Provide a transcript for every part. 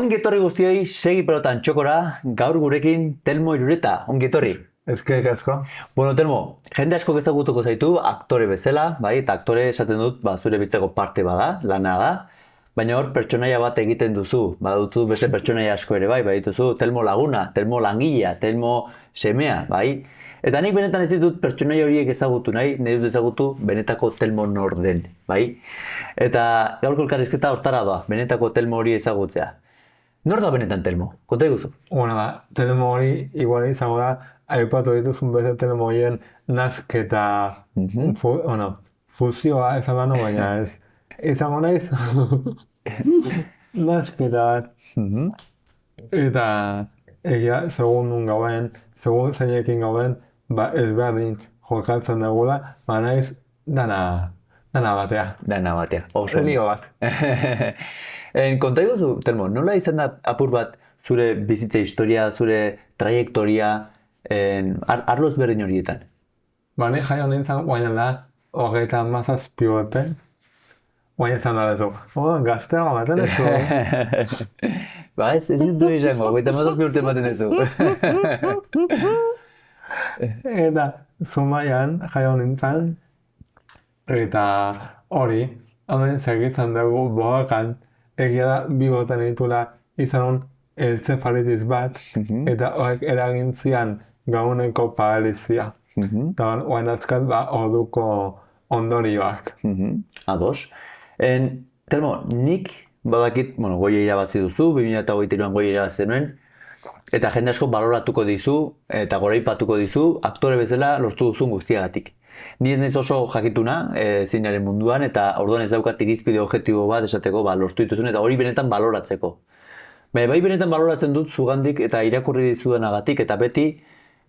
Ongi etorri guztioi, segi pelotan txokora, gaur gurekin Telmo Irureta, ongi etorri. Ezkerrik asko. Bueno, Telmo, jende asko ezagutuko zaitu aktore bezala, bai, eta aktore esaten dut, zure bitzeko parte bada, lana da, baina hor pertsonaia bat egiten duzu, baduzu beste pertsonaia asko ere, bai dituzu Telmo laguna, Telmo langilea, Telmo semea, bai. Eta nik benetan ez ditut pertsonaia horiek ezagutu nahi, nahi dut ezagutu benetako Telmo nor den, bai. Eta gaurko elkarrizketa hortara da, benetako Telmo hori ezagutzea. Nor da benetan Telmo? Konta iguzu. Bueno, Telmo hori igual izango da, aipatu dituzun beste Telmo horien nazketa, fusioa esan bano, baina ez. Izango naiz, nazketa bat. Eta egia, segun nun gauden, segun zeinekin gauden, ezberdin jokatzen dugula, naiz dana batea. Dana batea, oso. Lio bat. Konta iguzu, Telmo, nola izan da apur bat zure bizitza historia, zure trajektoria, arlo ezberdin horietan? Ni jaio nintzen guainen da, 37 urte. Guainen izan da dezu. Gaztea bamaten ezu. Ez du izango, 37 urte ematen ezu. Eta Zumaian jaio nintzen, eta hori, hemen segitzen dugu bogakan, egia da biboten ditula izan entzefalitis bat, eta horrek eragin zian gauneko paralizia. Eta guain azkat orduko ondorioak. Ados. Telmo, nik badakit, goia irabazi duzu, 2008an goia irabazi zenuen, eta jende asko baloratuko dizu, eta goraipatuko dizu, aktore bezala lortu duzun guztiagatik. Ni ez naiz oso jakituna zinaren munduan, eta orduan ez daukat irizpide objektibo bat esateko lortu dituzun, eta hori benetan baloratzeko. Bai benetan baloratzen dut zugandik eta irakurri dizudanagatik, eta beti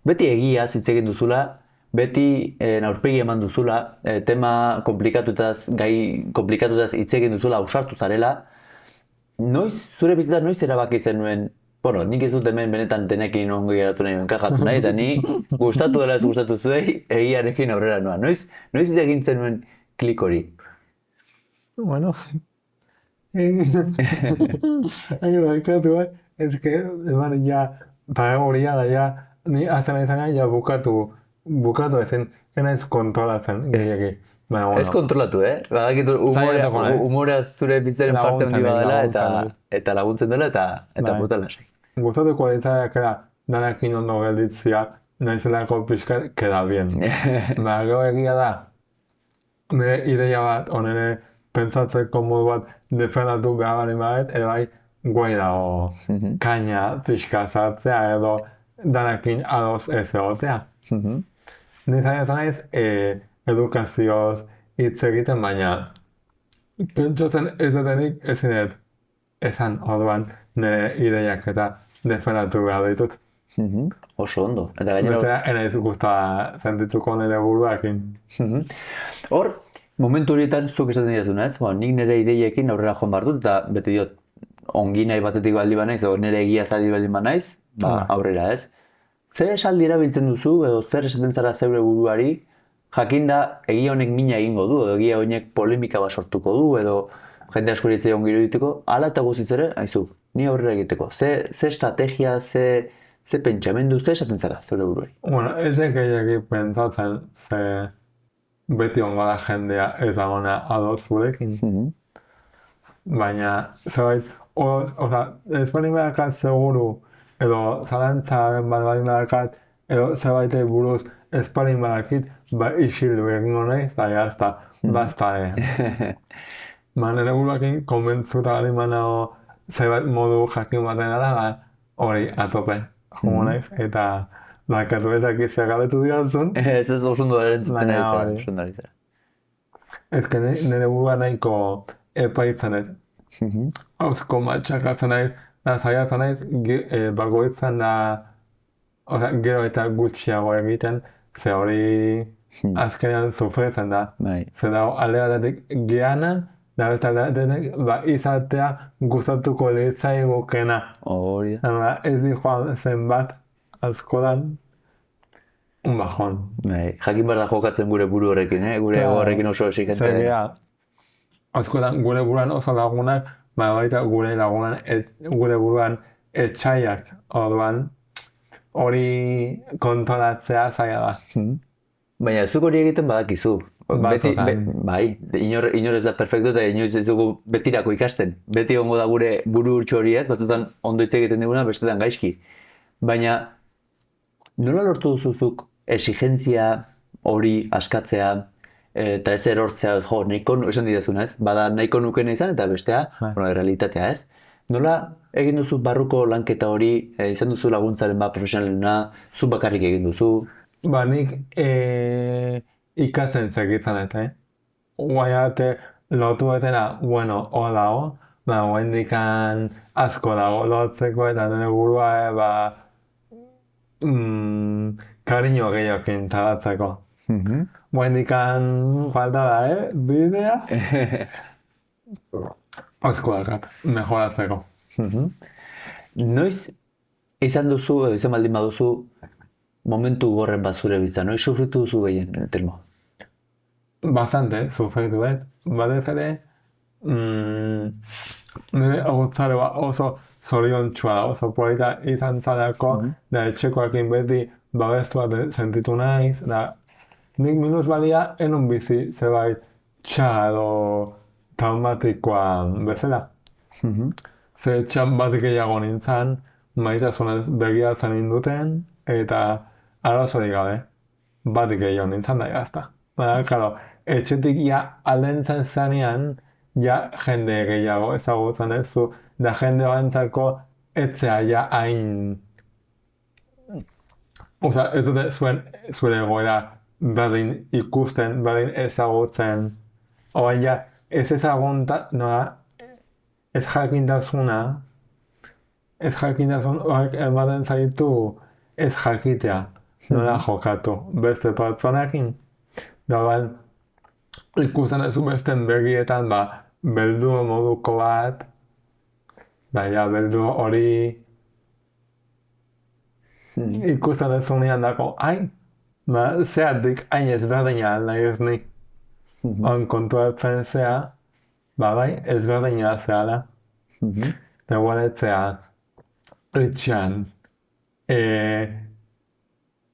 egiaz hitz egin duzula, beti aurpegi eman duzula, tema komplikatutaz, gai komplikatutaz hitz egin duzula, ausartu zarela. Zure bizitza noiz erabaki zenuen, nik ez dut hemen benetan denekin ongo geratu nahi, enkajatu nahi, eta ni gustatu dela ez gustatu zuei, egiarekin aurrera noa. Noiz egin zenuen klik hori? Bueno, barkatu bat, paragoria da, ni azena izan bukatu ezin, ez kontrolatzen gehiagi. Ez kontrolatu, Badakitu humorea zure bizitzaren parte handi badela, eta laguntzen dela, eta puta lasai. Gustatuko ditzaiakera danekin ondo gelditzia, naizelako pixkat queda bien. Gero egia da, nire ideia bat, nire pentsatzeko modu bat defendatu behar bali badet, ere bai guai dago kaina pixka zartzea edo danekin ados ez egotea. Nizaiatzen naiz edukazioz hitz egiten, baina pentsatzen ez detenik ezinet esan orduan nire ideiak eta defendatu behar ditut. Oso ondo. Beste enaiz guztua sentituko nire buruakin. Hor, momentu horietan zuk esaten didazuna, nik nire ideiekin aurrera joan behar dut, eta beti diot, ongi nahi batetik baldi banaiz, edo nire egia zaldi baldi banaiz, aurrera ez. Zer esaldi erabiltzen duzu, edo zer esaten zara zeure buruari, jakinda egia honek mina egingo du, edo egia honek polemika bat sortuko du, edo jende asko iritzea ongi irudituko, ala eta guziz ere, aizu, ni aurrera egiteko. Ze estrategia, ze pentsamendu, ze esaten zara zeure buruari? Ez gehiagi pentsatzen, ze beti ongo da jendea ez agona ados zurekin. Baina, zerbait, ez bali badakat seguru, edo zalantzaren bat bali badakat, edo zerbaitei buruz ez bali badakit, isildu egingo nahi, eta jazta, basta nire buruakin konbentzuta bali manago zerbait modu jakin baten dara, hori atope jongo naiz, eta bakatu ezak izia galetu diazun. Ez oso ondo erantzuten ari zara. Ez que nire burua nahiko epaitzenet. Hauzko matxakatzen naiz, zaiatzen naiz, bagoitzen da, gero eta gutxiago egiten, ze hori azkenean sufritzen da. Ze dago alde batetik geana, da beste alde batetik izatea gustatuko litzaigukena. Hori da. Ez di joan zenbat askodan, un bajón. Jakin behar da jokatzen gure buru horrekin, gure ego horrekin oso exigentea. Zergea, askotan gure buruan oso lagunak baita gure lagunan, gure buruan etxaiak, orduan hori kontrolatzea zaila da. Baina zuk hori egiten badakizu. Batzutan. Bai, inor ez da perfecto eta inoiz ez dugu betirako ikasten. Beti egongo da gure buru urtsu hori ez, batzutan ondo hitz egiten diguna, bestetan gaizki. Baina, nola lortu duzuzuk exigentzia hori askatzea, eta ez erortzea, jo, nahiko, esan didazuna ez, bada nahiko nukena izan eta bestea, bueno, realitatea ez. Nola egin duzu barruko lanketa hori, izan duzu laguntzaren bat profesionalena, zu bakarrik egin duzu? Ba, nik ikasten segitzen eta, guai arte lotu etena, bueno, hor dago, ba, guaindikan asko dago lotzeko eta nire burua, ba, kariño gehiokin talatzeko. Guaindikan falta da, bidea? Asko dakat, mejoratzeko. Noiz izan duzu, edo izan baldin baduzu, momentu gorren bat zure bizitza, noiz sufritu duzu gehien, Telmo? Bastante, sufritu dut. Batez ere, nire agotzaroa oso zoriontsua da, oso polita izan zalako, da etxekoakin beti babestua sentitu naiz, da nik minusbalia enun bizi zerbait txar edo traumatikoa bezala. Ze txan bat gehiago nintzen, maitasunez begiratzen ninduten, eta arazorik gabe, bat gehiago nintzen da jazta. Baina, karo, etxetik ja aldentzen zanean, ja jende gehiago ezagutzen ez zu, da jende horrentzako etzea ja hain... Osa, ez dute zure egoera berdin ikusten, berdin ezagutzen. Oain ja, ez ezagunta, nola, ez jakintasuna horrek ematen zaitu ez jakitea nola jokatu beste pertsonekin. Dagoen, ikusten ez besten begietan, ba, beldur moduko bat, da, ja, beldur hori ikusten ez unean dako, ai, ba, zeatik hain ezberdina nahi ez nik. On kontuatzen zea, ba, bai, ezberdina zehala. Da, guaretzea, etxean,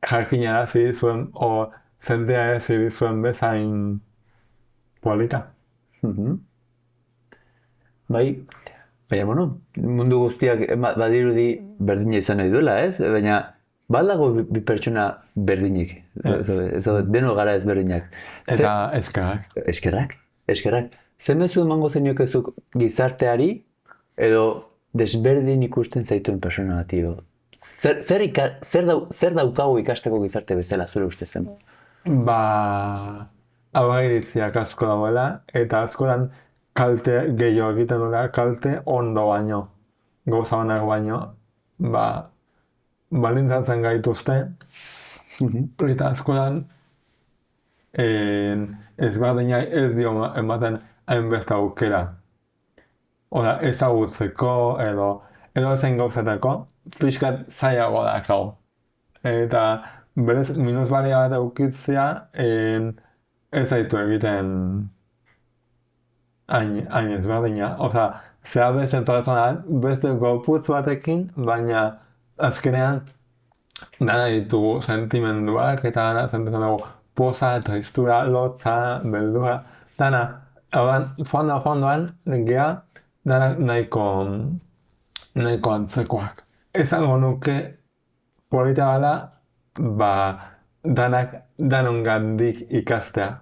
jakinara zidizuen, o zentea zidizuen bezain polita. Bai, baina, bueno, mundu guztiak badirudi berdina izan nahi duela, ez? Baina, badago bi pertsona berdinik. Deno gara ez berdinak. Eta eskerrak. Eskerrak. Zer mezu emango zeniokezuk gizarteari, edo desberdin ikusten zaituen persona bati, zer daukagu ikasteko gizarte bezala, zure ustezen? Ba, aurreiritziak asko dagoela, eta askoran kalte gehiago egiten duela, kalte ondo baino, gauza honak baino, ba, balintzatzen gaituzte, eta askoran ezberdinai ez dio ematen hainbeste aukera. Oda, ezagutzeko edo ezen gauzetako, pixkat zailago dakau. Eta berez minusbalia bat eukitzea ez zaitu egiten hain ezberdina. Osa, zea beste pertsona beste gorputz batekin, baina azkenean dana ditugu sentimenduak eta dana sentitzen dugu poza, tristura, lotza, beldura, dana. Horren, fondoan, gea, danak nahiko antzekoak. Ezango nuke polita bala, ba, danongandik ikastea.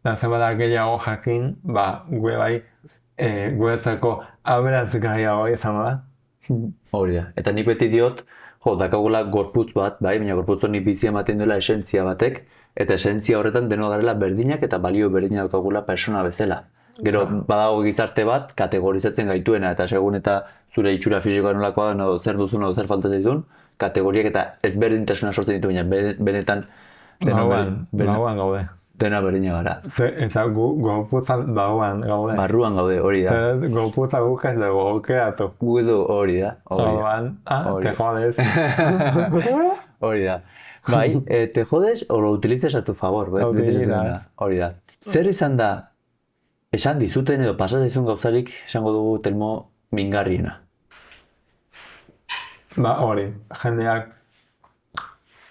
Da zenbada gehiago jakin, ba, gure bai, guretzako aberazgarriago izango da. Hori da. Eta nik beti diot, dakagula gorputz bat, bai, baina gorputz honi bizi ematen duela esentzia batek, eta esentzia horretan deno garela berdinak eta balio berdinak daukagula persona bezala. Gero, badago gizarte bat, kategorizatzen gaituena, eta segun eta zure itxura fisikoa nolakoa da, zer duzun edo zer falta zaizun, kategoriak eta ezberdintasuna sortzen ditu, baina benetan Bauan gaude. Dena berdina gara. Eta gorputzan bauan gaude. Barruan gaude, hori da. Zer gorputza guk ez dugu aukeratu. Gu ez du hori da. Bauan, te jodes. Hori da. Bai, te jodes o lo utilizas a tu favor. Utilizas. Hori da. Zer izan da esan dizuten edo pasatzen gauzarik esango dugu Telmo mingarriena. Ba hori, jendeak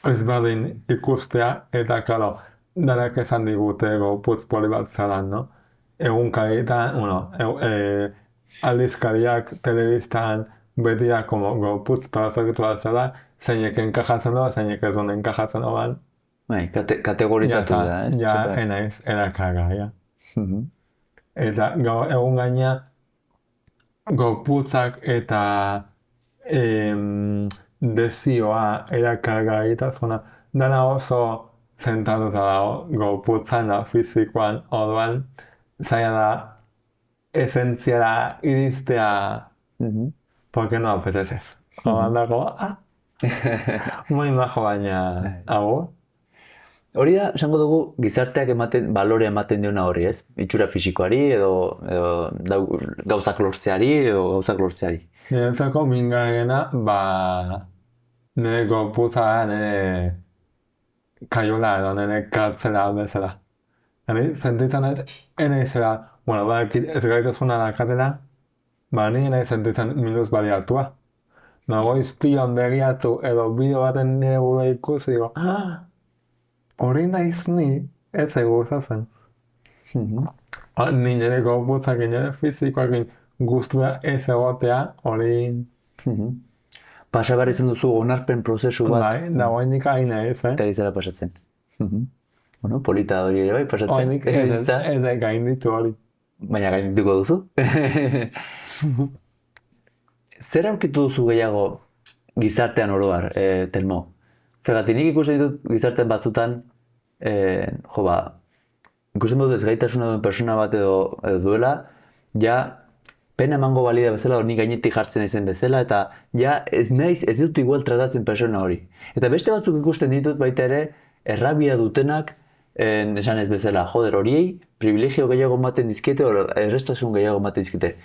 ez berdin ikustea, eta karo, danak esan digute gorputz poli bat zalan, no? Egunkarietan, aldizkariak, telebistan, betiak como gorputz perfektu bat zela, zeinek enkajatzen doa, zeinek ez duen enkajatzen doan, Bai, kategorizatu da, ez? ja Separat. enaiz erakaga, ja. Mhm. Eta gaur egun gaina, gorputzak eta desioa, erakarga egitasuna, dana oso zentratuta dago gorputzan da fizikoan, orduan, zaila da esentziara iristea, Mhm. porque no apeteces. Orduan dago, muy majo baina, hau, Hori da, esango dugu, gizarteak balore ematen diona horri, ez? Itxura fisikoari edo gauzak lortzeari edo gauzak lortzeari. niretzako mingarriena, ba, nire gorputza da, nire kaiola edo nire kartzela bezala. Hani, sentitzen dut, enaizela, bueno, badakit ez gaitasuna dakatela, ba, ni nahi sentitzen minuz baliatua. Nago izpion begiatu edo bideo baten nire burua ikusi, digo, hori naiz ni, ez gustatzen. Mhm. Ni nire gorputzakin, nire fizikoakin gustua ez egotea, hori, Mhm. Pasa behar izan duzu onarpen prozesu bat, bai, dagoenik hain ez, eta ari zara pasatzen. Mhm. Bueno, polita hori ere bai pasatzen. Oinik ez Bizitza, gainditu hori. baina gaindituko duzu. Zer aurkitu duzu gehiago gizartean oro har, Telmo? Zergatik nik ikusten ditut gizartean batzutan, jo ba, ikusten dut ezgaitasuna duen persona bat edo duela, ja pena emango balida bezala, hori gainetik jartzen izen bezala, eta ja ez dut igual tratatzen persona hori. Eta beste batzuk ikusten ditut baita ere, errabia dutenak, esan ez bezala, joder, horiei privilegio gehiago ematen dizkiete, errestasun gehiago ematen dizkiete.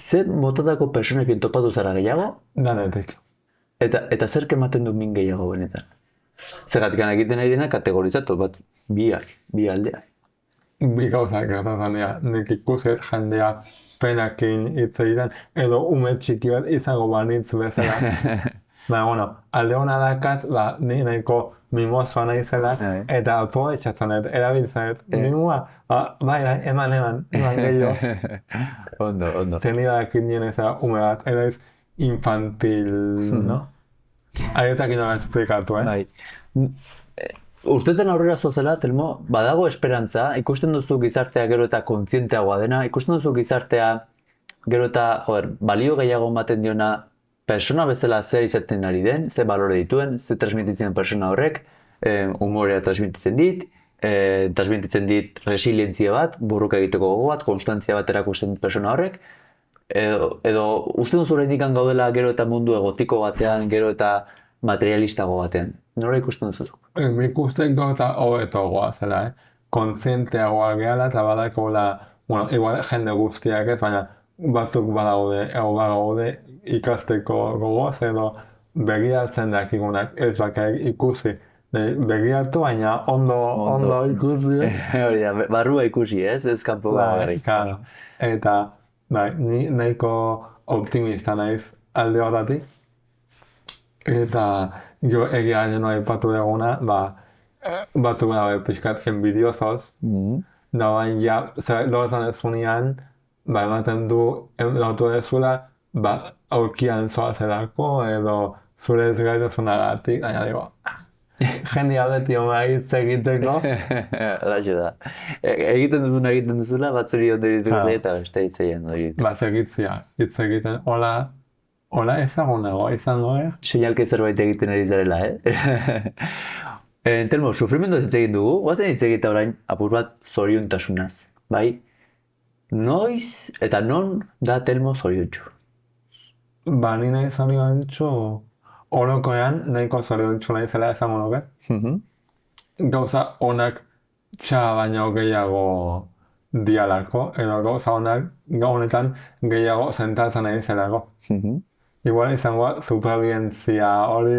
Zer motatako personekin topatu zara gehiago, Danetik. eta zer ematen du min gehiago benetan? Zergatik egiten ari dena kategorizatu, bat bi aldeak. Bi gauzak gertatzen dira, nik ikuset jendea penakin hitz egiten, edo ume txiki bat izango banitz bezala. Baina, bueno, alde hona dakat, ba, ni nahiko mimozoa naizela, eta aprobetxatzen dut, erabiltzen dut, mimua, bai, eman gehiago. Ondo. Zer nire dakit nien ezera ume bat, edo ez infantil, no? Aietak inola esplikatu, Bai. Urteten aurrera zozela, Telmo, badago esperantza, ikusten duzu gizartea gero eta kontzienteagoa dena, ikusten duzu gizartea gero eta, balio gehiago ematen diona persona bezala zer izaten ari den, zer balore dituen, zer transmititzen persona horrek, humorea transmititzen dit resilientzia bat, burruka egiteko gogo bat, konstantzia bat erakusten dit persona horrek, edo uste duzu oraindik gaudela gero eta mundu egotiko batean, gero eta materialistago batean. Nola ikusten duzu? Nik uste gauta hobetoagoa zela, kontzienteagoa gehala eta badakola, bueno, igual jende guztiak ez, baina batzuk badaude ikasteko gogoz edo begiratzen dakigunak ez bakarrik ikusi. Begiratu, baina ondo ikusi. Hori da, barrua ikusi, ez? Ez kanpo bagarrik. Claro. Eta, bai, ni nahiko optimista naiz alde hortatik. Eta jo egia gainera aipatu duguna, ba, batzuk dago pixkat envidiosoz, da bain ja, lortzen ez zunean, ba, ematen du, lortu dezula, ba, aurkian zoazelako, edo zure ez gaitasunagatik, baina digo, jendia beti oma hitz egiteko. Laxe da. Egiten duzula, batzuri ondo dituko zaila eta beste hitz egin hori. Ba, segitzia, hitz egiten, hola ezagunago izango, Seinalke zerbait egiten ari zarela, Telmo, sufrimendu hitz egin dugu, guazen hitz egita orain apur bat zoriontasunaz, bai? Noiz eta non da Telmo zoriontsu? Ba, ni nahi zoriontsu, orokoean nahiko zoriontsu naizela esango nuke. Gauza onak txaba baino gehiago dialako, edo gauza onak honetan gehiago sentatzen naizelako. Igual izango superbientzia hori...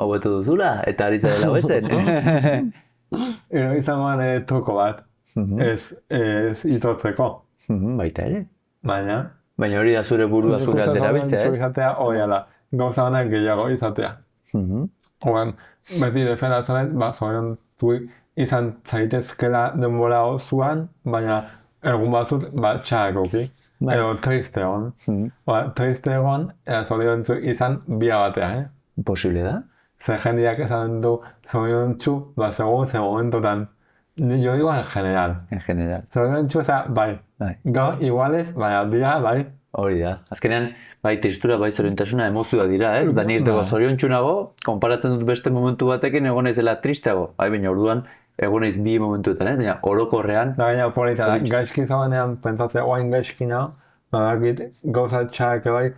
Hobetu duzula, eta ari zarela hobetzen. Izango nire truko bat, ez itotzeko. Baita ere. Baina, Baina hori da zure burua zure aldera betzea, ez? izatea, hori ala, gauza honak gehiago izatea. Oan, beti defendatzen dut, zoriontsu izan zaitezkela denbora osoan, baina egun batzut, txarrakoki. Edo triste egon. Triste egon, zoriontsu izan bia batea, Posible da? Zer jendeak esan du zoriontsu, segun ze momentotan. Yo digo en general. En general. Zoriontsu bai. Gaur igualez, baina bia, bai. Hori da. Azkenean, bai tristura, bai zoriontasuna emozioa dira, ez? Da ni ez dago zoriontsu nago, konparatzen dut beste momentu batekin egon naizela tristeago. Baina orduan, egon naiz bi momentuetan, baina orokorrean... Da baina polita da, gaizki zagoenean pentsatzea, oain gaizki nago, badakit gauza txarrak ebai,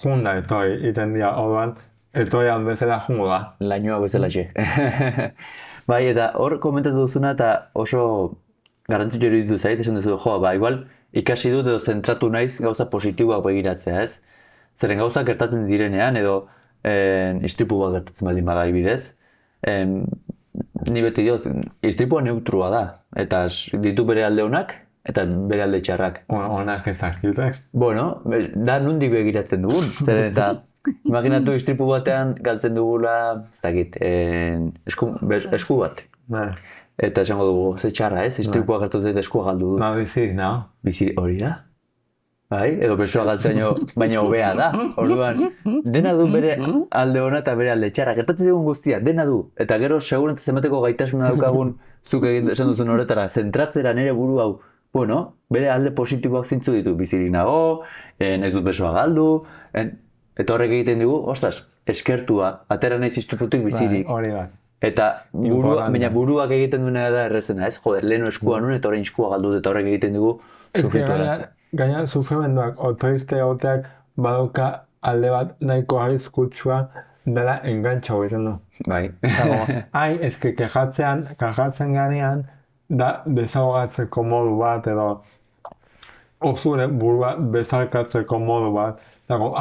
junda etorri iten dira, orduan, etorrian bezala jungo da. Lainoa bezala xe. Bai, eta hor komentatu duzuna eta oso garrantzitsu iruditu zait, esan duzu, igual ikasi dut edo zentratu naiz gauza positiboak begiratzea, ez? Zeren gauza gertatzen direnean edo istripu bat gertatzen baldin bada adibidez, ni beti diot, istripua neutrua da, eta ditu bere alde onak eta bere alde txarrak. Onak ezakit, ez? Bueno, da nondik begiratzen dugun, zeren eta imaginatu istripu batean galtzen dugula, ez dakit, esku bat. Eta esango dugu, ze txarra ez, istripua gertatu zait eskua galdu dut. Bizirik, no? Bizirik, hori da? Bai, edo besoa galtzen baina hobea da. Orduan, dena du bere alde ona eta bere alde txarra. Gertatzen dugun guztia, dena du. Eta gero, segurantz emateko gaitasuna daukagun, zuk egin esan duzun horretara, zentratzera nire buru hau, bueno, bere alde positiboak zintzu ditu. Bizirik nago, ez dut besoa galdu, eta horrek egiten dugu, ostras, eskertua, atera naiz istriputik bizirik. Hori da. Eta buruak egiten duena da errezena, ez? Joder, leheno eskua nuen eta orain eskua galdut eta horrek egiten dugu sufritu eraz. Gaina sufrimenduak, triste egoteak badauka alde bat nahiko arriskutsua dela engantxa egiten du. Bai. Eske kejatzen ganean, da desahogatzeko modu bat edo zure burua bezarkatzeko modu bat. Dago,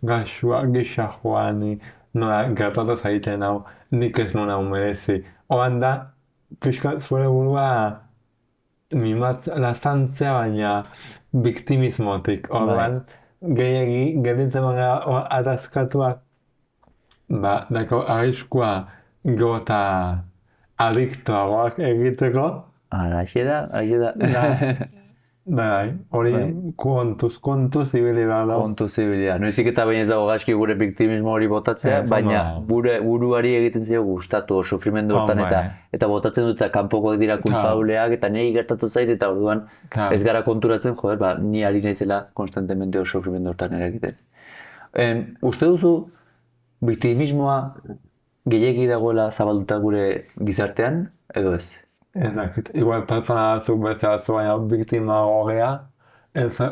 gaxua, gisa joan, nola gertatu zaiten hau, nik ez nuna merezi. Oan da, pixka zure burua lazantzea baina biktimismotik. Orduan, gehiagi geritzen baina atazkatuak, dako arriskua gota adiktoagoak egiteko. Araxe da. Bai, hori kontuz ibili behar da. Kontuz ibili da. Noizik eta baina ez dago gaizki gure biktimismo hori botatzea, baina buruari egiten zaio gustatu sufrimendu hortan eta botatzen dut eta kanpokoak dira kulpauleak eta niri gertatu zait eta orduan ez gara konturatzen, joder, ni ari naizela konstantemente sufrimendu hortan egiten. Uste duzu biktimismoa gehiegi dagoela zabalduta gure gizartean edo ez? Ez dakit, igual pertsona batzuk beste batzu baina biktima gogea,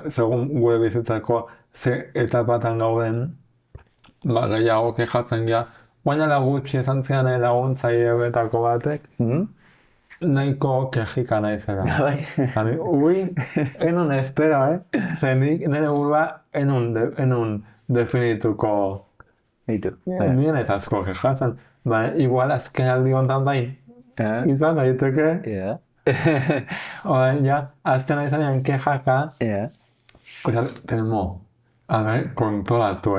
segun gure bizitzako ze etapatan gauden, gehiago kejatzen gira, baina lagutxi esan zian laguntzaile betako batek, nahiko kejika naizela. Ui, enun espera, zenik nire burua enun definituko. Nien ez asko kejatzen, baina igual azken aldi hontan bain, izan daiteke. Oain, azten aizanean kejaka. Tenemo, kontrolatu,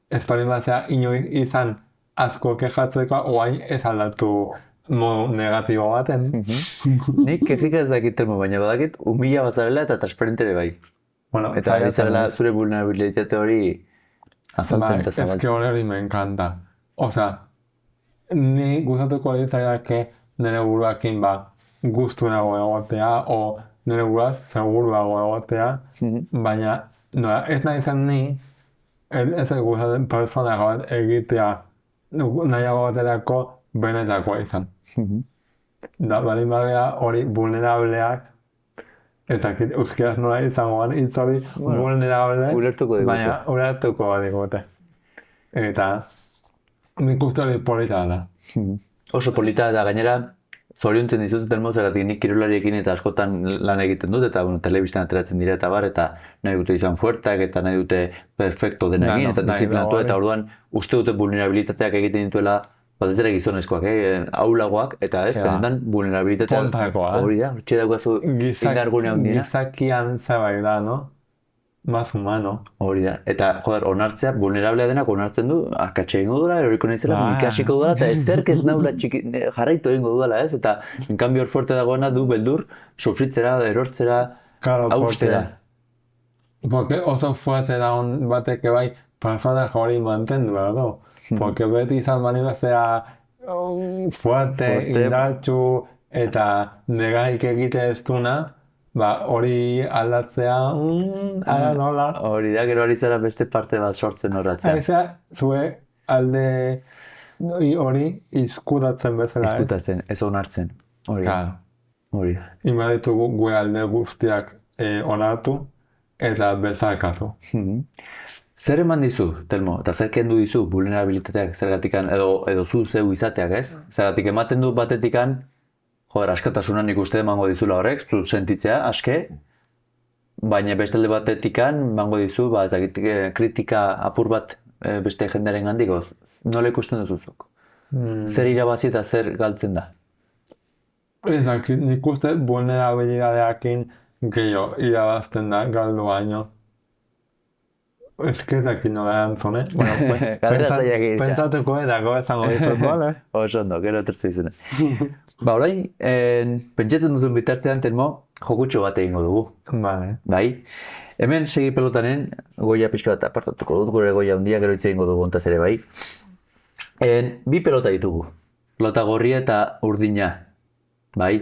ez parin batzea inoiz izan asko kejatzeko, oain ez aldatu modu negatibo baten. Nik kejika ez dakit termo, baina badakit humila batzarela eta transparentere bai. Eta bizarela zure vulnerabilitate hori azaltzen eta zabaltzen. Ez que hori me encanta. Osea, ni gustatuko ditzaiake nire buruakin gustunago egotea o nire buruaz seguruago egotea, baina ez nahi zen ni ez gustatzen personago bat egitea nahiago baterako benetakoa izan. Da, balin badea hori vulnerableak, ezakit euskaraz nola izangoan hitz hori vulnerable, baina ulertuko digute. Eta nik uste hori polita da. Oso polita eta gainera zoriontzen dizut termozagatik nik kirolariekin eta askotan lan egiten dut eta telebistan ateratzen dira eta bar eta nahi dute izan fuertak eta nahi dute perfecto dena egin eta disiplinatu eta orduan uste dute vulnerabilitateak egiten dituela batez ere gizonezkoak, ahulagoak, eta ez, Ja. benetan vulnerabilitatea. Kontrakoa, Hori da, hortxe daukazu indargune handiena. Gizakian zerbait da, no? Más humano. Hori da, eta joder, onartzea, vulnerablea denak onartzen du, akatxe egingo duela, eroriko naizela, Ah. ikasiko duela, eta ezerk ez naula jarraitu egingo duela, ez? Eta, en cambio, hor fuerte dagoena du beldur, sufritzera, erortzera, Claro, austera. porque oso fuerte da batek bai persona hori mantendu behar du. Porque beti izan balima zera fuerte, indartsu eta negaik egite ez duna, hori aldatzea, ara nola. Hori da, gero ari zara beste parte bat sortzen horratzea. Aizea, zue alde hori izkutatzen bezala, ez? Izkutatzen, ez onartzen. Hori da. Claro. Hori da. Ima ditugu gue alde guztiak onartu eta bezarkatu. Zer eman dizu, Telmo, eta zer kendu dizu vulnerabilitateak zergatikan, edo zu zeu izateak, ez? Zergatik ematen du batetikan, joder, askatasunan ikuste emango dizula horrek, zu sentitzea, aske, baina beste alde batetikan emango dizu, ez dakit, kritika apur bat beste jendearen gandiko, nola ikusten duzuzuk? Zer irabazi eta zer galtzen da? Ez dakit, nik uste vulnerabilidadeakin gehiago irabazten da galdu baino. Ez que ez dakit nola erantzune. Galdera zailak egitea. Pentsatuko edako esango dizut, bale? Oso ondo, gero etortu izena. Orain, pentsatzen duzun bitartean, Telmo, jokutxo bat egingo dugu. Bale. Bai? Hemen segi pelotanen, goia pixka bat apartatuko dut, gure goia handia, gero hitz egingo dugu ontaz ere, bai? Bi pelota ditugu. Pelota gorria eta urdina. Bai?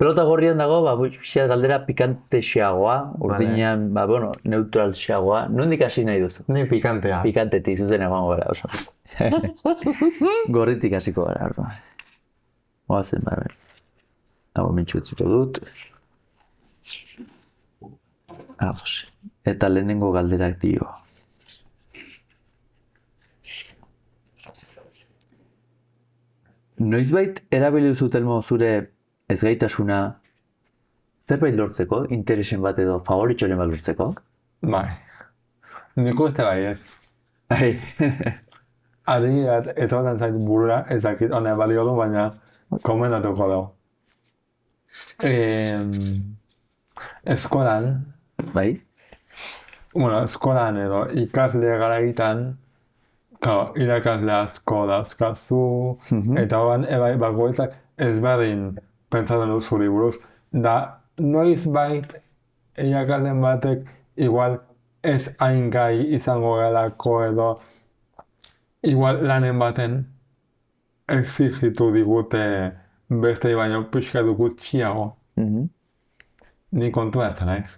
Pelota gorrian dago, pixka galdera pikantexeagoa, urdinean, neutralxeagoa. Nondik hasi nahi duzu? Ni pikantea. Pikantetik, zuzen egongo gara, oso. Gorritik hasiko gara, orduan. Oazen, ber. Hau mentxutziko dut. Ados. Eta lehenengo galderak dio. Noizbait erabili duzu, Telmo, zure ezgaitasuna zerbait lortzeko, interesen bat edo favoritxoren bat lortzeko? Bai. Nik uste bai ez. Bai. Adibidez, etotan zait burura, ez dakit honen balio du, baina komentatuko dugu. Eskolan, Bai? eskolan edo ikasle garaitan, irakasle asko dazkazu, eta horan ebai bakoitzak ezberdin pentsatzen dut zuri buruz. Da, noiz bait irakasleen batek igual ez hain gai izango gelako edo igual lanen baten exigitu digute beste baino pixka du gutxiago. Ni konturatzen naiz.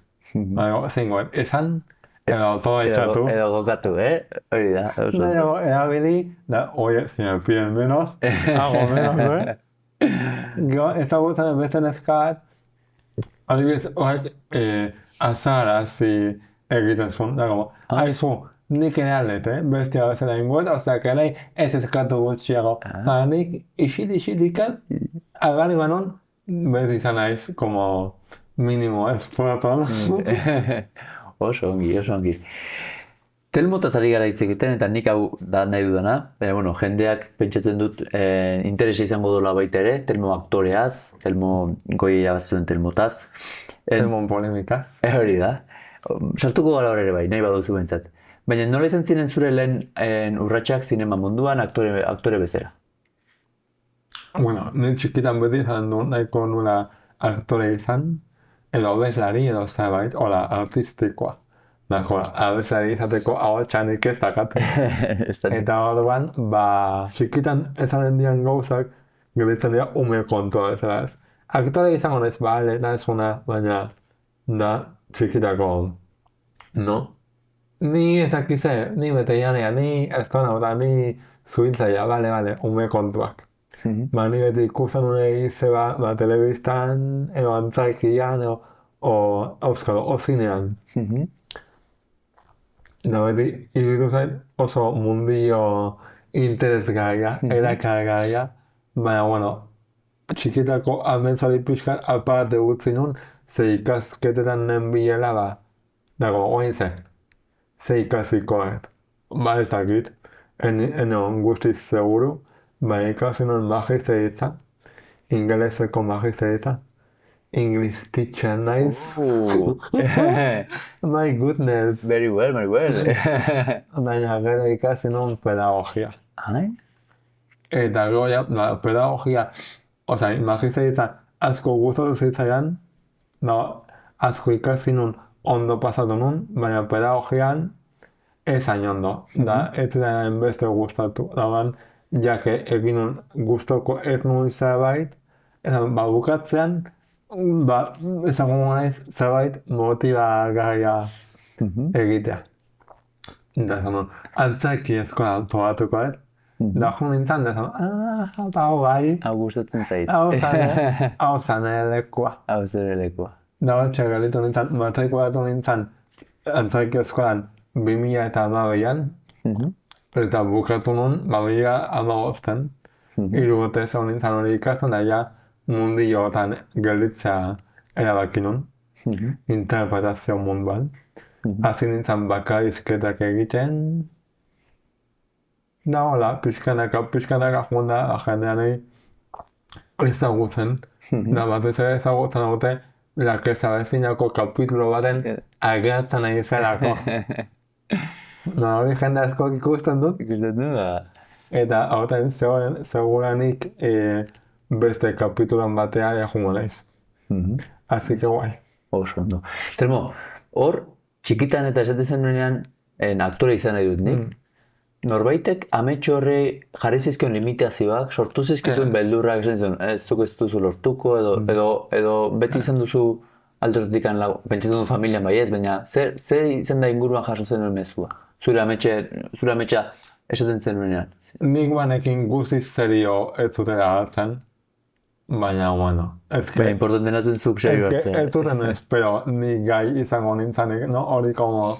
Zingoen, esan edo autobaitxatu. Edo gokatu, Hori da. Nahiago erabili, da, oie, si me piden menos, hago menos, Gero, ezagutzen beste neskat, adibidez, horrek azarazi egiten zuen, da, como, haizu, nik ere aldet, bestia bezala ingoet, ozeak ere ez eskatu gutxiago. Nik isilikan, albari banon, beti izan naiz, como, minimo esforatuan. Oso ongi. Telmotaz ari gara hitz egiten, eta nik hau da nahi dudana. Jendeak pentsatzen dut interesa izango dola baita ere, Telmo aktoreaz, Telmo goi irabazuen Telmotaz. Telmon polemikaz. Hori da. Sartuko gara hor ere bai, nahi baduzu bentsat. Baina nola izan ziren zure lehen urratsak zinema munduan aktore bezala? Ni txikitan beti izan du nahiko nula aktore izan, edo abeslari edo zerbait, hola, artistikoa. Abeslari izateko ahotsanik ez dakat. Eta orduan, txikitan ezanen dian gauzak, gelitzen dira ume kontua bezala ez. Aktore izango naiz, nahizuna, baina da txikitako, no? Ni ez dakize, ni beteianea, ni astronauta, ni zuhiltzaia, bale, ume kontuak. Ni beti ikusten unei zeba telebistan, edo antzaikian, o zinean. Da beti, iruditu zait oso mundio interesgarria, erakargarria, baina, txikitako almentzari pixkat aparte utzi nun, ze ikasketetan nen bilela dago, oin ze ikasiko ez dakit, eno guztiz seguru, ikasi nuen magisteritza, ingeleseko magisteritza, English teacher naiz. Oh. My goodness. Very well, very well. Baina gero ikasi nuen pedagogia. Hai? Eta gero ja, pedagogia, magisteritza asko gustatu zitzaidan, asko ikasi nuen ondo pasatu nuen, baina pedagogian ez hain ondo. Da, ez zidan beste gustatu. Da, jake egin nuen gustoko ez nuen zerbait, eta bukatzean, esango naiz zerbait motibagarria egitea. Da, esan antzaki eskola probatuko dut. Da, jo nintzen, da, hau bai, Hau gustatzen zait. hau zane lekua. Hau zure lekua. Da, txegalitu nintzen, matrikulatu nintzen antzaki eskolan 2012an, eta bukatu nuen, 2015an, 3 urte zau nintzen hori ikasten, da, ja, mundiotan gelditzea erabaki nuen, interpretazio munduan. Hasi nintzen bakarizketak egiten, da, hola, pixkanaka joan da, jendeanei ezagutzen, da, batez ere ezagutzen dute, lakeza bezinako kapitulo baten ageratzen nahi zelako. Da, hori jende askok ikusten dut, Ikusten du, ba. eta aurten seguranik beste kapitulan batea joango naiz. Así que guai. Oso ondo. Telmo, hor, txikitan eta esaten zenuenean, aktore izan nahi dut nik. Norbaitek amets horre jarri zizkion limitazioak, sortu zizkizun beldurrak, esan zuen, ez zuk ez duzu lortuko, edo beti izan duzu aldortikan pentsatzen du familian bai ez, baina zer izan da inguruan jaso zenuen mezua? Zure ametsa esaten zenuenean. Nik banekin guztiz serio ez zutela hartzen, baina, bueno, Baina importantena zen zuk serio hartzen. ez zuten espero ni gai izango nintzanik, no? Hori como,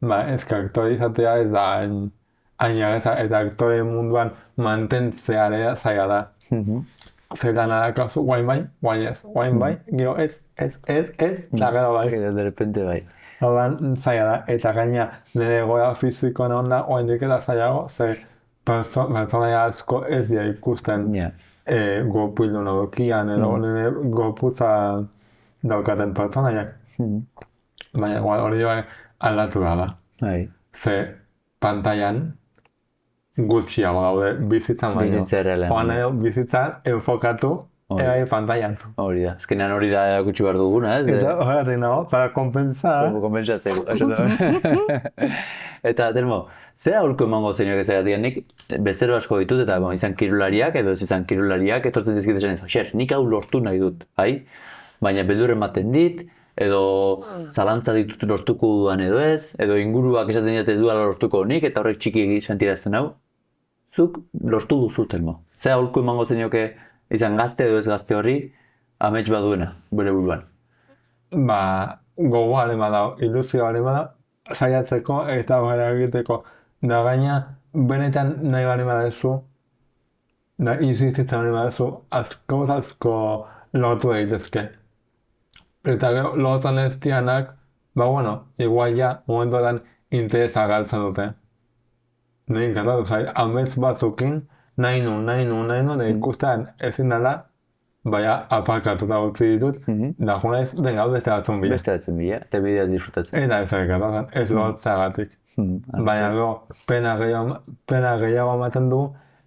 aktore izatea ez da hain erraza, eta aktore munduan mantentzea ere zaila da. Zelan adakazu, guain bai, guain bai, gero ez, da gero bai. De repente bai. Orduan zaila da, eta gaina nire egoera fizikoen onda, oraindik eta zailago, ze pertsonaia asko ez dira ikusten gorpildun haukian, edo nire gorputza daukaten pertsonaiak. Baina hori bai aldatu da. Bai. Ze pantailan gutxiago daude bizitzan baino. Bizitza errealean. Joan edo bizitzan enfokatu pantailan. Hori da. Azkenean hori da erakutsi behar duguna, ez? Eta horretik nago, para compensar. Como kompensatzeko. Eta, Telmo, zer aurko emango zenioak ezagatik? Nik bezero asko ditut, eta izan kirolariak, edo ez izan kirolariak, etortzen dizkit esan ez, xer, nik hau lortu nahi dut, bai? Baina beldurren ematen dit, edo zalantza ditut lortuko dudan edo ez, edo inguruak esaten dit ez duela lortuko nik, eta horrek txiki sentirazten hau. Zuk lortu duzu, Telmo. Zer aurko emango zenioke izan gazte edo ez gazte horri, amets baduena, bere buruan. Gogo alema dago, ilusio alema da, saiatzeko eta gara egiteko. Da gaina, benetan nahi bali badezu, da insistitzen bali badezu, asko lortu egitezke. Eta gero, lortzen ez dianak, igual ja, momentuetan interesa galtzen dute. Nahi enkantatu zai, amets batzukin, nahi nun, da ikusten ezin dela, baina aparkatuta utzi ditut, da jo naiz, benga, beste batzun bila. Beste batzun bila, eta bidea disfrutatzen. Eta ez enkantatu, ez lortzeagatik. Baina gero, pena gehiago ematen du,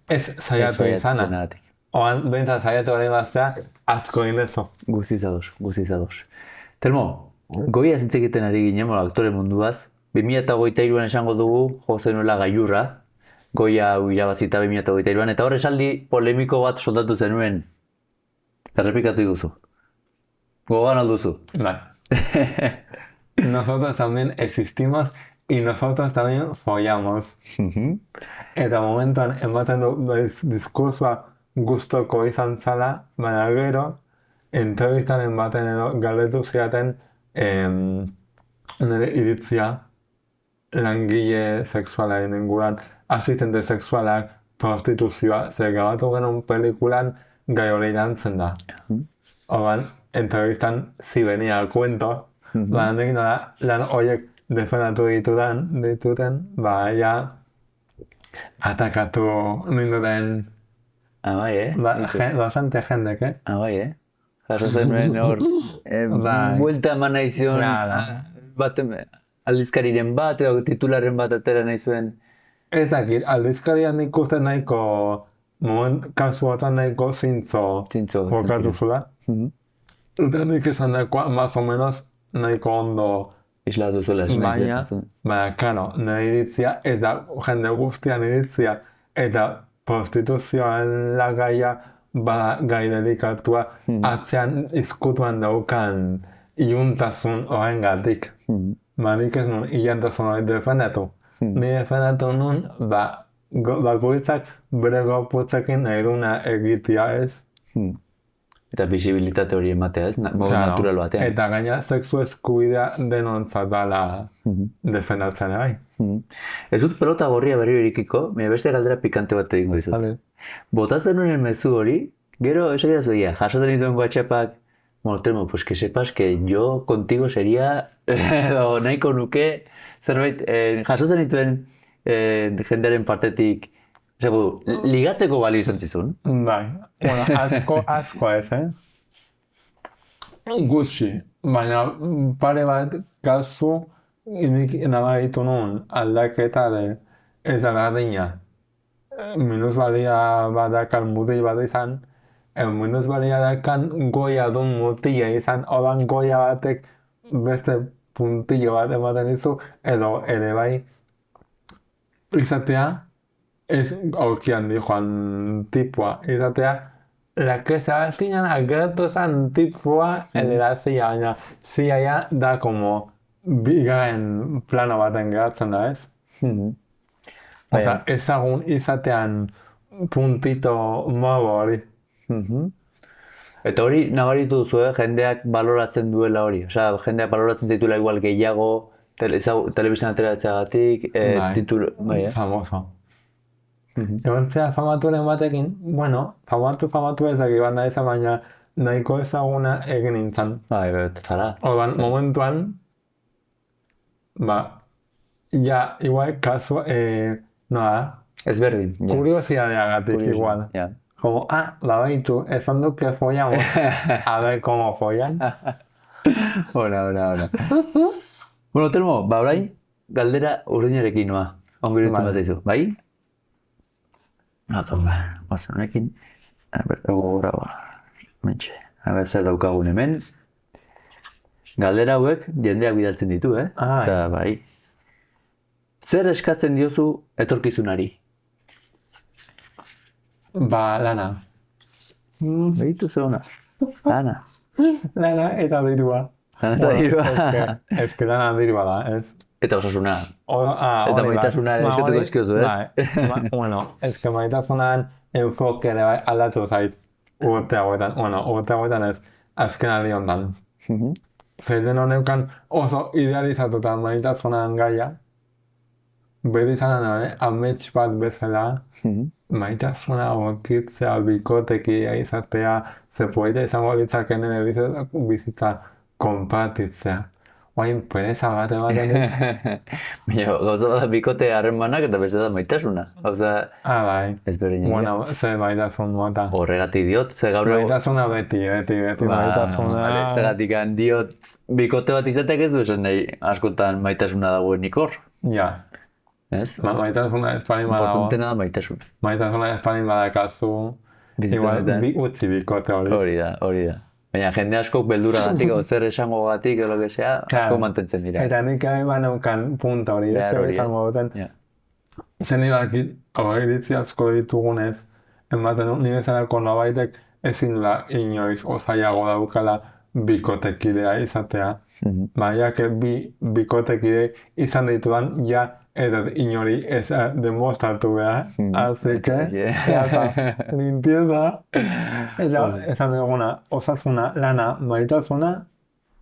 ez saiatu izana. Oan, behintzat saiatu bali baztea, asko indezu. Guztiz ados. Telmo, goia zintz egiten ari ginen, aktore munduaz, 2023an esango dugu, jo zenuela gailurra, goia hau irabazita 2023an, eta hor esaldi polemiko bat soldatu zenuen. Errepikatu iguzu. Gogoan alduzu. Bai. Nosotros también existimos y nosotros también follamos. Eta momentuan ematen du diskursua gustoko izan zala, baina gero, entrevistaren baten edo galdetu ziaten nire iritzia langile sexualaren inguruan, asistente sexualak, prostituzioa, zer gabatu genuen pelikulan gai hori dantzen da. Orban, entrevistan si venia al cuento, handik nola lan horiek defendatu dituten, ja atakatu ninduten bai, Bastante jendek, bai, Jaso zenuen hor, Bai. buelta eman nahi zion, Claro. bat, aldizkariren bat, edo titularen bat atera nahi zuen. Ez dakit, aldizkarian nik uste nahiko, kasu batan nahiko zintzo Zintzo, jokatu zintzo. zula. Eta nik esan dakoa, más o menos, nahiko ondo. Islatu zuela, esan nahi Baina, zuen. karo, nire iritzia, ez da jende guztian iritzia, eta prostituzioan lagaia bada gai delikatua, atzean izkutuan daukan iluntasun horrengatik. Nik ez nun ilantasun hori defendatu. Ni defendatu nun, bakoitzak bere gorputzekin nahi duna egitea ez. Eta bisibilitate hori ematea, ez? Modu natural batean. Eta gaina sexu eskubidea denontzat dala defendatzen bai. Ez dut pelota gorria berriro irikiko, beste galdera pikante bat egingo dizut. Vale. Bota zenuen mezu hori, gero esaia zuia, jasotzen dituen WhatsAppak, bueno, Telmo, pues que sepas que yo contigo sería, edo nahiko nuke, zerbait, jasotzen dituen jendearen partetik, segu, ligatzeko balio izan zizun. Bai, bueno, asko ez, Gutxi, baina pare bat kasu nik nabaritu nun aldaketa ez da berdina. Minusbalia badakar mutil bat izan, minusbalia dakan goia dun mutila izan, odan goia batek beste puntillo bat ematen dizu, edo ere bai izatea, ez aurkian di joan tipua, izatea, la que Sebastián agertu zen tipua elerazia, baina ziaia da como bigarren plano baten geratzen da, ez? Osa, ezagun izatean puntito mogo hori. Eta hori nabaritu duzu, jendeak baloratzen duela hori. Osea, jendeak baloratzen zituela igual gehiago, telebizan ateratzeagatik, titulu... Famoso. Egon zera famaturen batekin, bueno, famatu ezak iban da izan, baina nahiko ezaguna egin nintzen. Bai, zara. Orban, momentuan, ja, igual, kasu, noa, Ezberdin. kuriosidadeagatik igual. Ja. Como, baitu, esan du que follamos, a ver cómo follan. Ona. Bueno, Telmo, orain, galdera urruinarekin noa. Ongo irutzen bat zaizu, bai? Bazen honekin. A ber, gogora, mentxe. A ber, zer daukagun hemen. Galdera hauek jendeak bidaltzen ditu, Eta, bai. Zer eskatzen diozu etorkizunari? Lana. Behitu zeuna. Lana. Lana eta dirua. Lana eta dirua. Ez que lana dirua da, ez? Eta osasuna. Eta maitasuna eskatuko eskiozu, ez? Bueno, ez que maitasunan enfoke ere bai aldatu zait urte hauetan ez, azken aldi honetan. Zeiten honeukan oso idealizatuta maitasunan gaia, beti izanen amets bat bezala, maitasuna okitzea, bikotekia izatea, zepoita izango litzaken nire bizitza konpartitzea. Oain pereza bat ematen dut. Gauza bat bikote harremanak eta beste da maitasuna. Gauza... Bai. Ezberdinak. Bueno, ze maitasun mota. Horregatik diot, ze gaur... Maitasuna beti maitasuna. Zergatik diot, bikote bat izatek ez du esan nahi askotan maitasuna dagoenik hor. Ja. Ez? Maitasuna espalin badago. Importantena da maitasuna. Maitasuna espalin badakazu. Igual, utzi bikote hori. Hori da. Baina jende askok belduragatik, zer esango gatik, edo que sea, asko mantentzen dira. Eta nik baneukan punta hori, zer esango duten. Zen idakit, hori iritzi asko ditugunez, ematen dut, nire zelako nobaitek ezin dela inoiz osaiago daukala bikotekidea izatea. Baina, bikotekide izan ditudan, eta inori ez demostratu behar. Así que, limpieza. Eta esan duguna, osasuna, lana, maitasuna,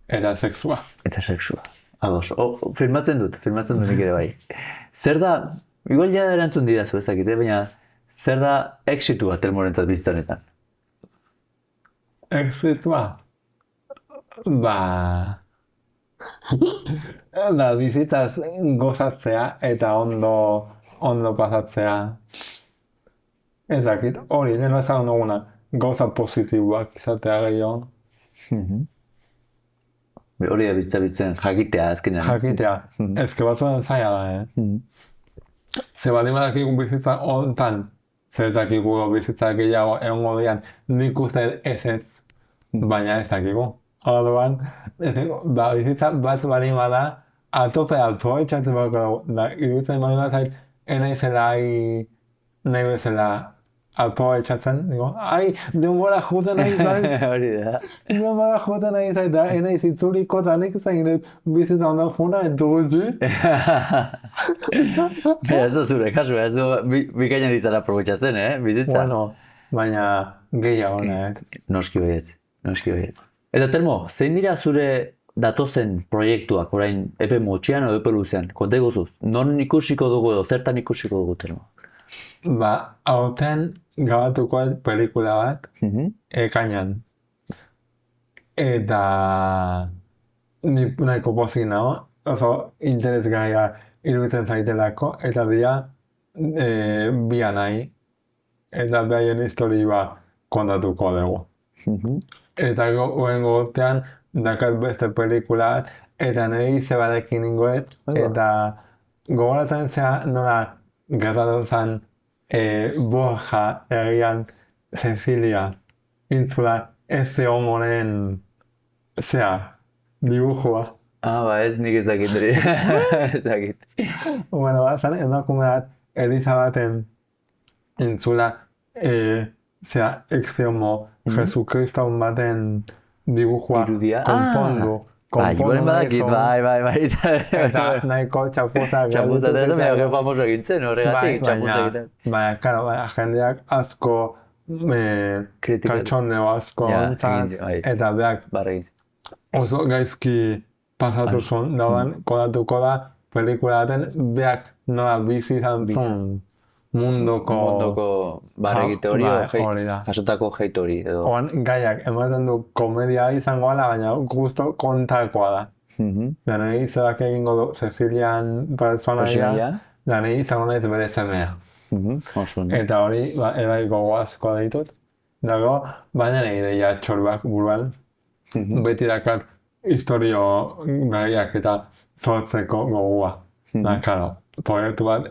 eta sexua. Eta sexua. Ados, firmatzen dut nik ere bai. Zer da, igual ja erantzun didazu ezakite, baina zer da exitua Telmorentzat bizitza honetan? Exitua? Da, bizitzaz gozatzea eta ondo pasatzea. Ez dakit, hori, nena esan duguna, gauza positiboak izatea gehiago. Hori da bizitzen jakitea azkenean. Jakitea, Mhm. ezke batzuetan zaila da, Mhm. Ze baldin badakigu bizitza honetan, ze ez dakigu bizitza gehiago egongo dian, nik uste ez, baina ez dakigu. Orduan, ba, bizitza bat baldin bada, atope aprobetxatzen bako dugu. Da, iruditzen baldin bazait, enaizela nahi bezala aprobetxatzen, digo, denbora juten nahi zait, Hori da. denbora juten nahi zait, da, enaiz itzuliko, da nik zain dut bizitza honetan fundamentu guzti. Baina ez da zure kasua, ez du bikainan izan aprobetxatzen, bizitza. Bueno, baina gehiago nahet. Noski baietz, noski baietz. Eta Telmo, zein dira zure datozen proiektuak, orain epe motxean edo epe luzean? Konta iguzuz, non ikusiko dugu edo zertan ikusiko dugu, Telmo? Ba, aurten grabatuko pelikula bat, Mhm. ekainan. Eta ni nahiko pozik nago, oso interesgarria iruditzen zaitelako, eta dira bi anai, eta behaien historia kontatuko dugu. Mhm. Eta goen gotean dakat beste pelikula bat, eta niri zebarekin ingoet, Bai ba. eta gogoratzen zea nola gertatu zen Borja herrian Cecilia intzula F honen zea, dibujua. Ba ez nik ez dakit hori. Ez dakit. Bueno, zen emakume bat Eliza baten intzula zea, extremo Jesukriston baten dibujua Irudia. konpondu. Bai, Konpondu badakit, zuen. bai. Eta nahiko txapuza Txapuza eta ez zitzaidan. mega famoso egin zen, horregatik, txapuza egiten. Baina, jendeak asko Kritikatu. kaltsondeo asko Ja, ontzan, egin zi- bai. eta beak Barra egin zen. oso gaizki pasatu zuen, dauan kodatuko da pelikula baten beak nola bizi izan zuen Mundoko barra egite hori, bai, hori da. jasotako hate hori, edo. Oan gaiak ematen du komedia izango ala, baina gusto kontakoa da. Mhm. Da nahi zebak egingo du Cecilian personaia, Personaia. da nahi izango naiz bere semea. Oso ondo. Eta hori, ebai gogo asko ditut. Dago, baina nahi ideia txorbak buruan. Beti dakat historio berriak eta sortzeko gogoa. Da, karo, proiektu bat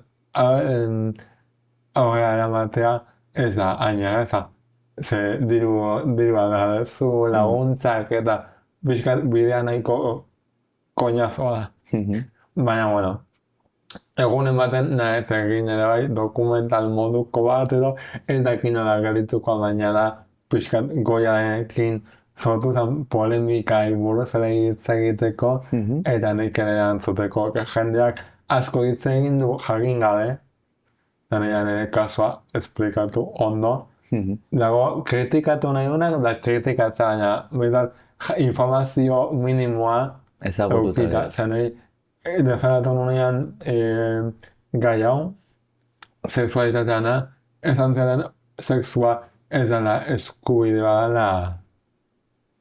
aurrera eramatea ez da hain erraza. Ze dirua behar duzu, laguntzak eta pixkat bidea nahiko koñazoa da. Baina, bueno, egunen baten nahi egin ere bai dokumental moduko bat edo ez dakin nola gelituko, baina da pixkat goiarekin sortu zen polemikai buruz ere hitz egiteko eta nik ere erantzuteko. Jendeak asko hitz egin du jakin gabe, eta nire kasua esplikatu ondo. Dago, kritikatu nahi duenak da kritikatza, baina behintzat informazio minimoa Ezagututa. eukita. Zer nahi, defendatu nunean gai hau, sexualitateana, esan zeren sexua ez dela eskubide badala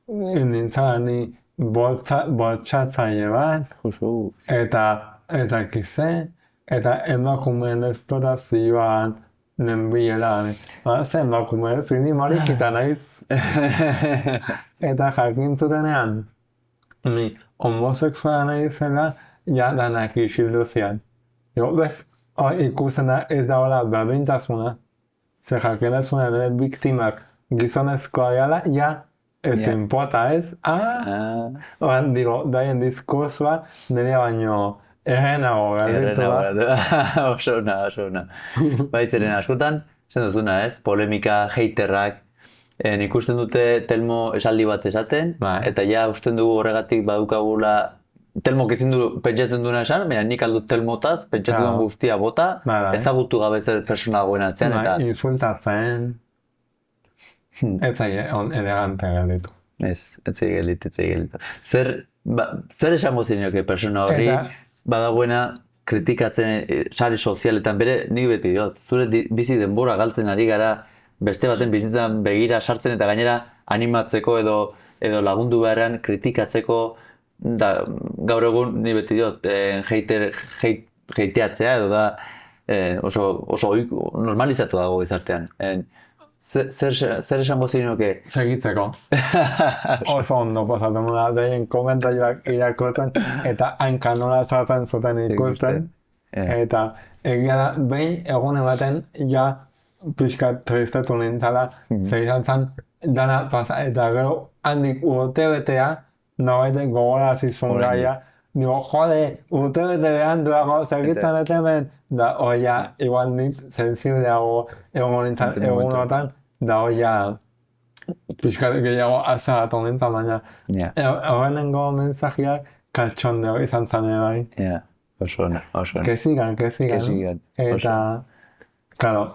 nintzala ni bortxatzaile bat, eta ez dakize, eta emakumeen esplotazioan nenbilela. Ze emakume, zini marikita naiz. Eta jakin zutenean, ni homosexuala naizela, ja danak isildu zian. Bez, ikusten da ez da hola berdintasuna. Ze jakin ez zuen nire biktimak gizonezkoa gala, ja ez inpota ez. Oan, digo, daien diskursua nire baino errenago gelditu da. Oso ona. Bai, zeren askotan, zen duzuna ez, polemika, haterrak, ikusten dute Telmo esaldi bat esaten, eta ja usten dugu horregatik badukagula, Telmok ezin du pentsatzen duena esan, baina nik aldut Telmotaz, pentsatu duen guztia bota, ezagutu gabe zer persona dagoen atzean, eta... Insultatzen, ez zaie elegante gelditu. Ez zaie gelditu. Zer esango zinioke persona horri, badagoena kritikatzen sare sozialetan bere, nik beti diot, zure bizi denbora galtzen ari gara, beste baten bizitzan begira sartzen eta gainera animatzeko edo lagundu beharrean kritikatzeko, da gaur egun ni beti diot, heiteatzea edo da oso normalizatu dago gizartean. Zer esango zeinoke? Segitzeko. Oso ondo pasatzen da, deien komentarioak irakurtzen, eta hain kanona sartzen zuten ikusten. Eta egia da, behin egun ematen, ja pixkat tristetu nintzala, zer izan zen, dana pasa, eta gero handik urtebetea, nobaitek gogorarazi zuen gaia, digo, jode, urtebete behan duago, segitzen hemen, da oia, igual nik sensibleago egon nintzen egunotan, da oia, pixkat gehiago azaratu nintzen, baina horrenengo mensajeak katxondeo izan zen bai. Oso ona. Que sigan. Eta, claro,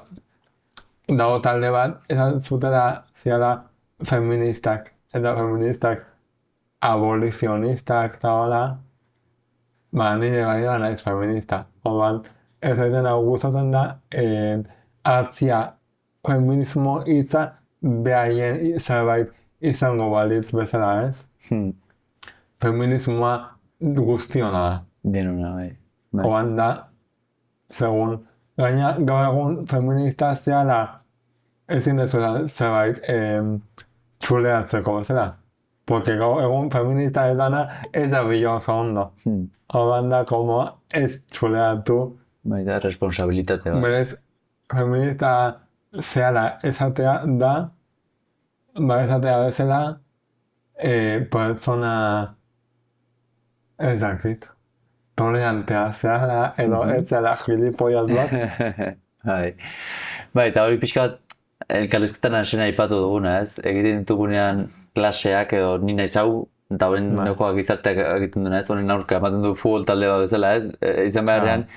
dago talde bat, esan zutela ziala feministak, eta feministak abolizionistak eta hola, nire bai da naiz feminista. Orduan, ez dena gustatzen da, hartzia feminismo hitza behaien zerbait izango balitz bezala, ez? Feminismoa guztiona da. Denona, bai. Orduan da, segun, gaina gaur egun feminista zehala ezin dezuela zerbait txuleatzeko bezala. Porque gaur egun feminista ez dana ez da bilo oso ondo. Orduan da, como ez txuleatu. Bai, da, responsabilitate bat. Berez, feminista zehala esatea da, esatea bezala, pertsona ez dakit. Tolerantea zehala, edo ez zela gilipollas bat. Bai, eta hori pixka bat elkarrizketan hasena aipatu duguna, ez? Egiten ditugunean klaseak edo ni naiz hau, eta horren nekoak gizarteak egiten duena, ez? Honen aurka ematen du futbol talde bat bezala, ez? Izan beharrean,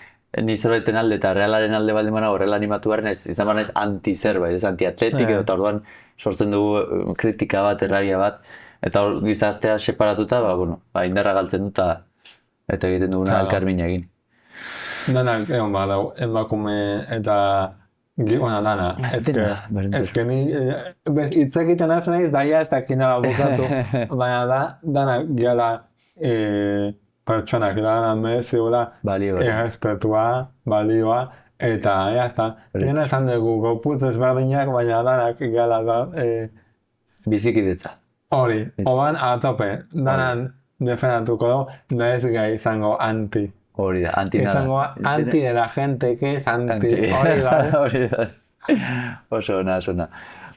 ni zerbaiten alde eta realaren alde baldin bana horrela animatu behar, izan behar naiz anti-zerbait, ez? Anti-atletik edo, eta orduan sortzen dugu kritika bat, errabia bat, eta hor gizartea separatuta, indarra galtzen dut, eta egiten duguna elkarmina egin. Danak egon bat dago, emakume eta dana. Ezke ni, hitz egiten ez nahiz, daia ez dakina da bukatu, baina danak gela pertsonak, dana mereziola errespetua, balioa, eta jazta. Gena esan dugu gopuz ezberdinak, baina danak gela da. Bizikidetza. Hori, oban atope, danan defendatuko dugu, nahiz gai izango anti. Hori da, anti nada. Izango anti de la gente que es anti. Hori da. Oso ona.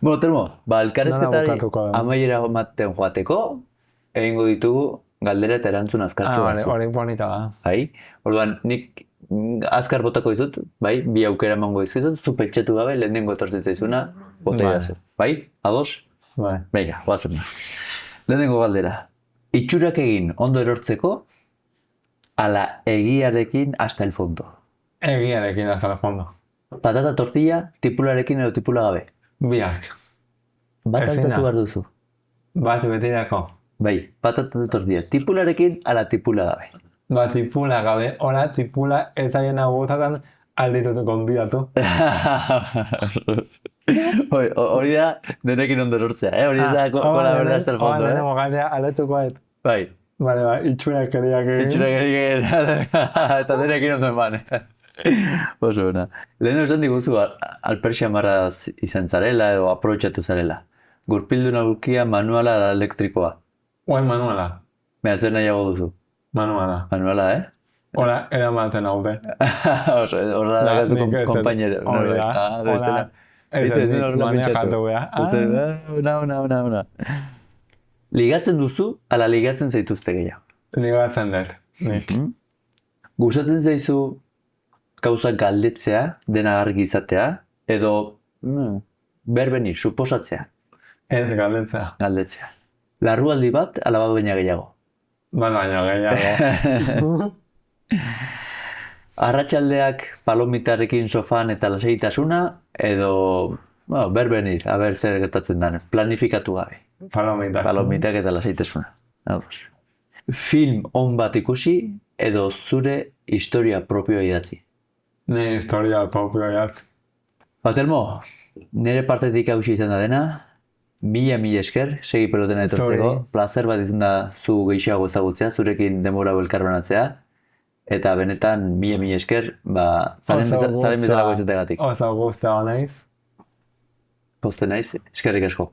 Bueno, Telmo, elkarrezketari amaiera maten joateko, egingo ditugu galdera eta erantzun azkartxo batzuk. Hori bonita da. Bai, orduan nik azkar botako dizut, bai, bi aukera emango dizkizut, zu pentsetu gabe lehenengo etortzen zaizuna, bota idazu. Bai, ados? Bai. Venga, guazen. Lehenengo galdera. Itxurak egin ondo erortzeko, ala egiarekin hasta el fondo. Egiarekin hasta el fondo. Patata tortilla, tipularekin edo tipula gabe. Biak. Bat altatu behar duzu. Bat betirako. Bai, patata tortilla, tipularekin ala tipula gabe. Bat tipula gabe, hola tipula ez aiena gutatan alditutu konbidatu. Hori da, denekin ondo erortzea, hori da, kola berde hasta el fondo. Hora, denemo galdea, aletuko et. Bai. Bale, itxurak eriak egin. Itxurak eriak eta denekin ondo eman. Oso ona. Lehen esan diguzu, alpersia marraz izan zarela edo aprobetxatu zarela. Gurpildun aurkia manuala ala elektrikoa? Oain manuala. Mea, zer nahiago duzu? Manuala. Manuala, Hora, eramaten haude. Horra da gazu kompainero. Hori da. Hora, ez nik manejatu beha. Una. Ligatzen duzu, ala ligatzen zaituzte gehiago? Ligatzen dut, nik. Gustatzen zaizu gauzak galdetzea, dena argi izatea, edo berbeni, suposatzea? Ez galdetzea. Larrualdi bat, ala bat baina gehiago? Bat baina gehiago. Arratsaldeak palomitarekin sofan eta lasaitasuna, edo berbenir, aber zer gertatzen den, planifikatu gabe. Palomitak eta lasaitasuna. Film on bat ikusi, edo zure historia propioa idatzi? Ni historia propioa idatzi. Telmo, nire partetik hausia izan da dena, mila esker, segi pelotena etortzeko, placer bat izan da zu gehiago ezagutzea, zurekin denbora elkarbanatzea, eta benetan mila esker, zaren bezalako izategatik. Oso guztua naiz. Poste naiz, eskerrik asko.